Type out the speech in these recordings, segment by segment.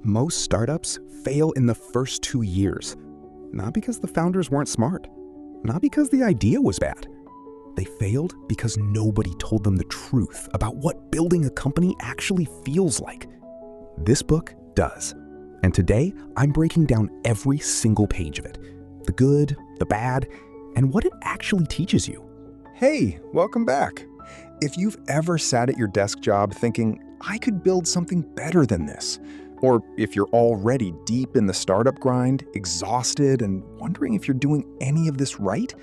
Most startups fail in the first 2 years. Not because the founders weren't smart. Not because the idea was bad. They failed because nobody told them the truth about what building a company actually feels like. This book does. And today, I'm breaking down every single page of it. The good, the bad, and what it actually teaches you. Hey, welcome back. If you've ever sat at your desk job thinking, I could build something better than this, or if you're already deep in the startup grind, exhausted, and wondering if you're doing any of this right,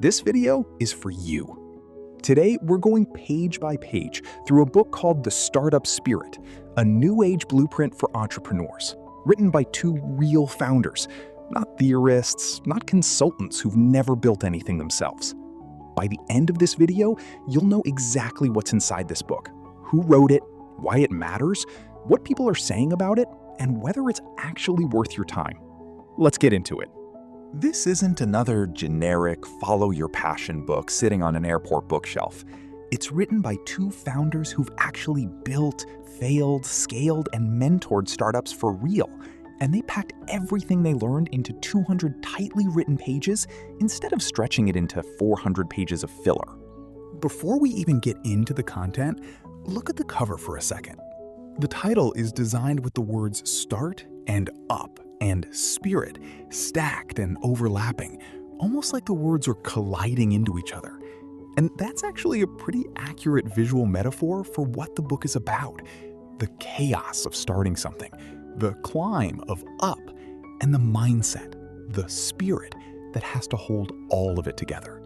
this video is for you. Today, we're going page by page through a book called The Startup Spirit, a new age blueprint for entrepreneurs, written by two real founders, not theorists, not consultants who've never built anything themselves. By the end of this video, you'll know exactly what's inside this book, who wrote it, why it matters, what people are saying about it, and whether it's actually worth your time. Let's get into it. This isn't another generic follow your passion book sitting on an airport bookshelf. It's written by two founders who've actually built, failed, scaled, and mentored startups for real. And they packed everything they learned into 200 tightly written pages instead of stretching it into 400 pages of filler. Before we even get into the content, look at the cover for a second. The title is designed with the words start and up and spirit stacked and overlapping, almost like the words are colliding into each other. And that's actually a pretty accurate visual metaphor for what the book is about. The chaos of starting something, the climb of up, and the mindset, the spirit that has to hold all of it together.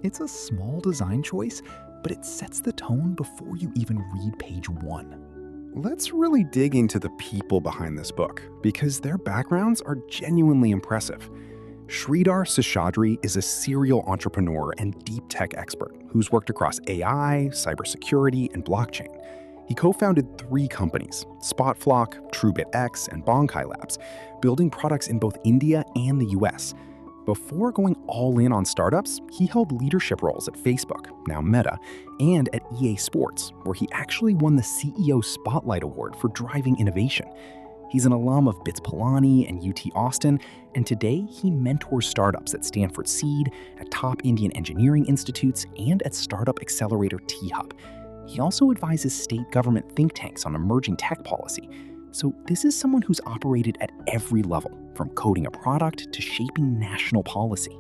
It's a small design choice, but it sets the tone before you even read page 1. Let's really dig into the people behind this book, because their backgrounds are genuinely impressive. Sridhar Seshadri is a serial entrepreneur and deep tech expert who's worked across AI, cybersecurity, and blockchain. He co-founded 3 companies, Spotflock, TrueBitX, and Bonkai Labs, building products in both India and the US. Before going all in on startups, he held leadership roles at Facebook, now Meta, and at EA Sports, where he actually won the CEO Spotlight Award for driving innovation. He's an alum of BITS Pilani and UT Austin, and today he mentors startups at Stanford Seed, at top Indian engineering institutes, and at startup accelerator T-Hub. He also advises state government think tanks on emerging tech policy. So this is someone who's operated at every level, from coding a product to shaping national policy.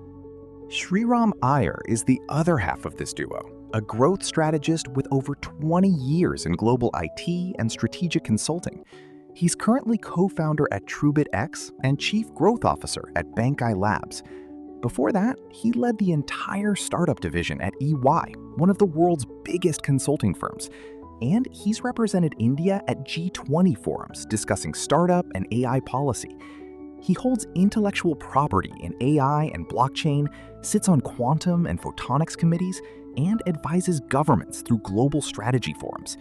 Shreeram Iyer is the other half of this duo, a growth strategist with over 20 years in global IT and strategic consulting. He's currently co-founder at TrueBitX and chief growth officer at Bonkai Labs. Before that, he led the entire startup division at EY, one of the world's biggest consulting firms. And he's represented India at G20 forums discussing startup and AI policy. He holds intellectual property in AI and blockchain, sits on quantum and photonics committees, and advises governments through global strategy forums.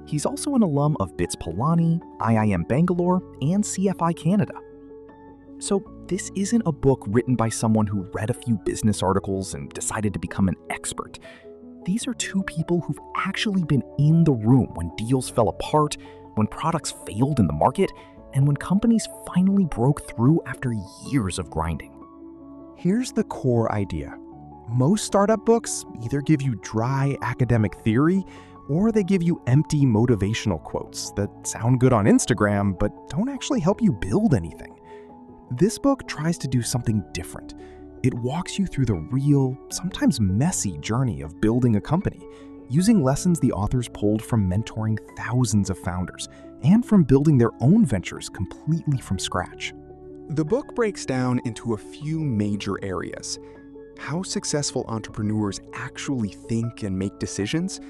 He's also an alum of BITS Pilani, IIM Bangalore, and CFI Canada. So this isn't a book written by someone who read a few business articles and decided to become an expert. These are two people who've actually been in the room when deals fell apart, when products failed in the market, and when companies finally broke through after years of grinding. Here's the core idea. Most startup books either give you dry academic theory, or they give you empty motivational quotes that sound good on Instagram but don't actually help you build anything. This book tries to do something different. It walks you through the real, sometimes messy journey of building a company, using lessons the authors pulled from mentoring thousands of founders and from building their own ventures completely from scratch. The book breaks down into a few major areas. How successful entrepreneurs actually think and make decisions,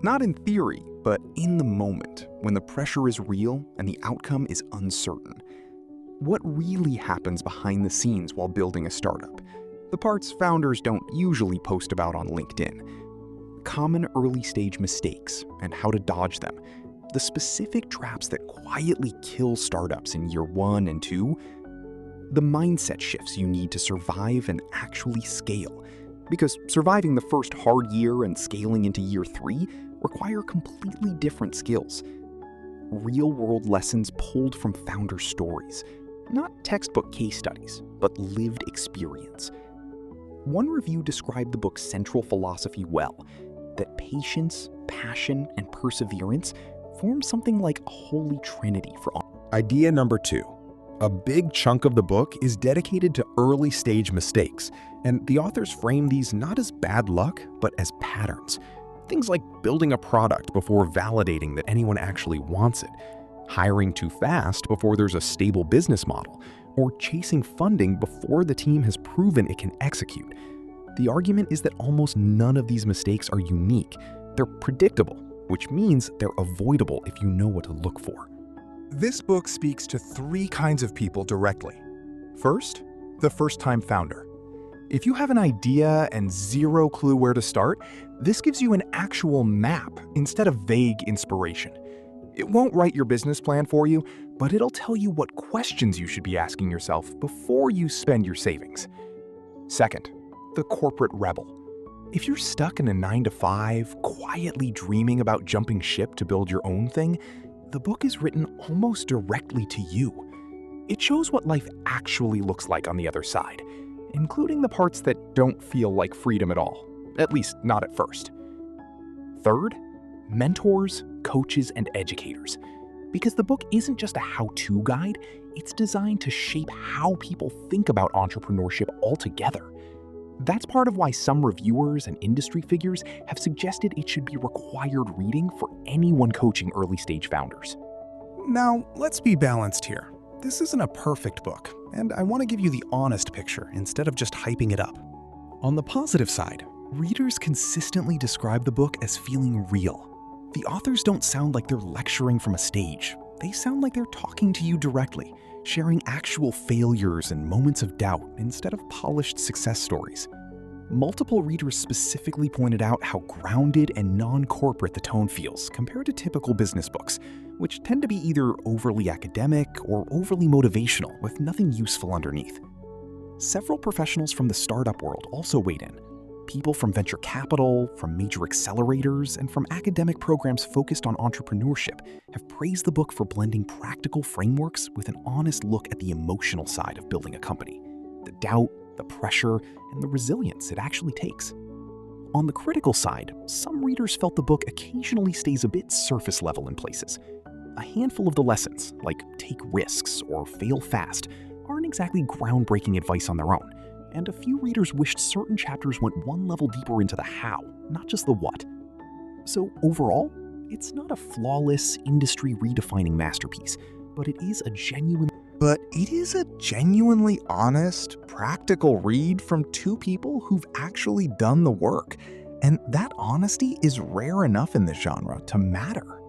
not in theory, but in the moment, when the pressure is real and the outcome is uncertain. What really happens behind the scenes while building a startup? The parts founders don't usually post about on LinkedIn. Common early-stage mistakes and how to dodge them. The specific traps that quietly kill startups in year 1 and 2. The mindset shifts you need to survive and actually scale. Because surviving the first hard year and scaling into year 3 require completely different skills. real-world lessons pulled from founder stories. Not textbook case studies, but lived experience. One review described the book's central philosophy well, that patience, passion, and perseverance form something like a holy trinity for all. Idea number 2. A big chunk of the book is dedicated to early-stage mistakes, and the authors frame these not as bad luck, but as patterns. Things like building a product before validating that anyone actually wants it, hiring too fast before there's a stable business model, or chasing funding before the team has proven it can execute. The argument is that almost none of these mistakes are unique. They're predictable, which means they're avoidable if you know what to look for. This book speaks to 3 kinds of people directly. First, the first-time founder. If you have an idea and zero clue where to start, this gives you an actual map instead of vague inspiration. It won't write your business plan for you, but it'll tell you what questions you should be asking yourself before you spend your savings. Second, the corporate rebel. If you're stuck in a 9-to-5, quietly dreaming about jumping ship to build your own thing, the book is written almost directly to you. It shows what life actually looks like on the other side, including the parts that don't feel like freedom at all, at least not at first. Third, mentors, coaches, and educators. Because the book isn't just a how-to guide, it's designed to shape how people think about entrepreneurship altogether. That's part of why some reviewers and industry figures have suggested it should be required reading for anyone coaching early-stage founders. Now, let's be balanced here. This isn't a perfect book, and I want to give you the honest picture instead of just hyping it up. On the positive side, readers consistently describe the book as feeling real. The authors don't sound like they're lecturing from a stage. They sound like they're talking to you directly, sharing actual failures and moments of doubt instead of polished success stories. Multiple readers specifically pointed out how grounded and non-corporate the tone feels compared to typical business books, which tend to be either overly academic or overly motivational with nothing useful underneath. Several professionals from the startup world also weighed in. People from venture capital, from major accelerators, and from academic programs focused on entrepreneurship have praised the book for blending practical frameworks with an honest look at the emotional side of building a company, the doubt, the pressure, and the resilience it actually takes. On the critical side, some readers felt the book occasionally stays a bit surface level in places. A handful of the lessons, like take risks or fail fast, aren't exactly groundbreaking advice on their own. And a few readers wished certain chapters went one level deeper into the how, not just the what. So overall, it's not a flawless, industry-redefining masterpiece, but it is a genuinely honest, practical read from 2 people who've actually done the work. And that honesty is rare enough in this genre to matter.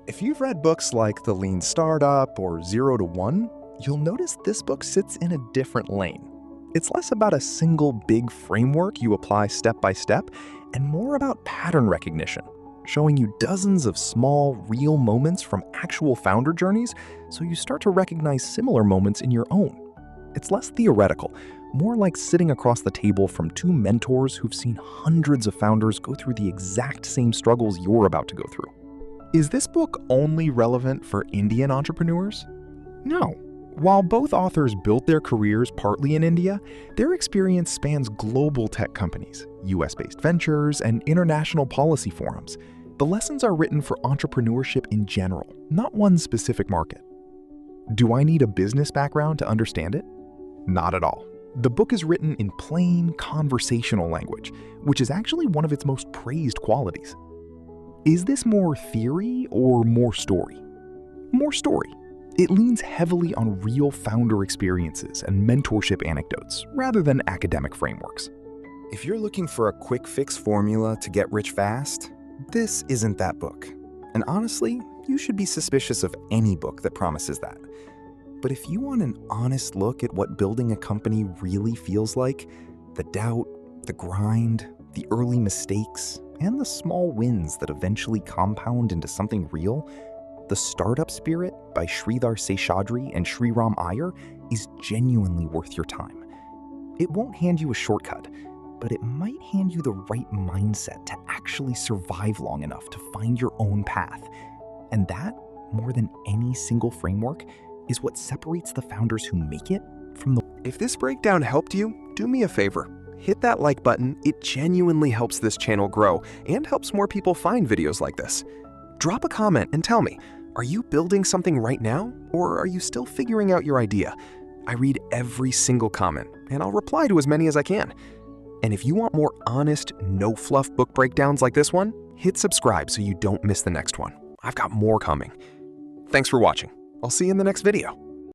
If you've read books like The Lean Startup or 0 to 1, you'll notice this book sits in a different lane. It's less about a single big framework you apply step by step, and more about pattern recognition, showing you dozens of small, real moments from actual founder journeys, so you start to recognize similar moments in your own. It's less theoretical, more like sitting across the table from 2 mentors who've seen hundreds of founders go through the exact same struggles you're about to go through. Is this book only relevant for Indian entrepreneurs? No. While both authors built their careers partly in India, their experience spans global tech companies, US-based ventures, and international policy forums. The lessons are written for entrepreneurship in general, not one specific market. Do I need a business background to understand it? Not at all. The book is written in plain, conversational language, which is actually one of its most praised qualities. Is this more theory or more story? More story. It leans heavily on real founder experiences and mentorship anecdotes, rather than academic frameworks. If you're looking for a quick fix formula to get rich fast, this isn't that book. And honestly, you should be suspicious of any book that promises that. But if you want an honest look at what building a company really feels like, the doubt, the grind, the early mistakes, and the small wins that eventually compound into something real, The Startup Spirit by Sridhar Seshadri and Shreeram Iyer is genuinely worth your time. It won't hand you a shortcut, but it might hand you the right mindset to actually survive long enough to find your own path. And that more than any single framework, is what separates the founders who make it from the... If this breakdown helped you, do me a favor. Hit that like button. It genuinely helps this channel grow and helps more people find videos like this. Drop a comment and tell me, are you building something right now, or are you still figuring out your idea? I read every single comment, and I'll reply to as many as I can. And if you want more honest, no-fluff book breakdowns like this one, hit subscribe so you don't miss the next one. I've got more coming. Thanks for watching. I'll see you in the next video.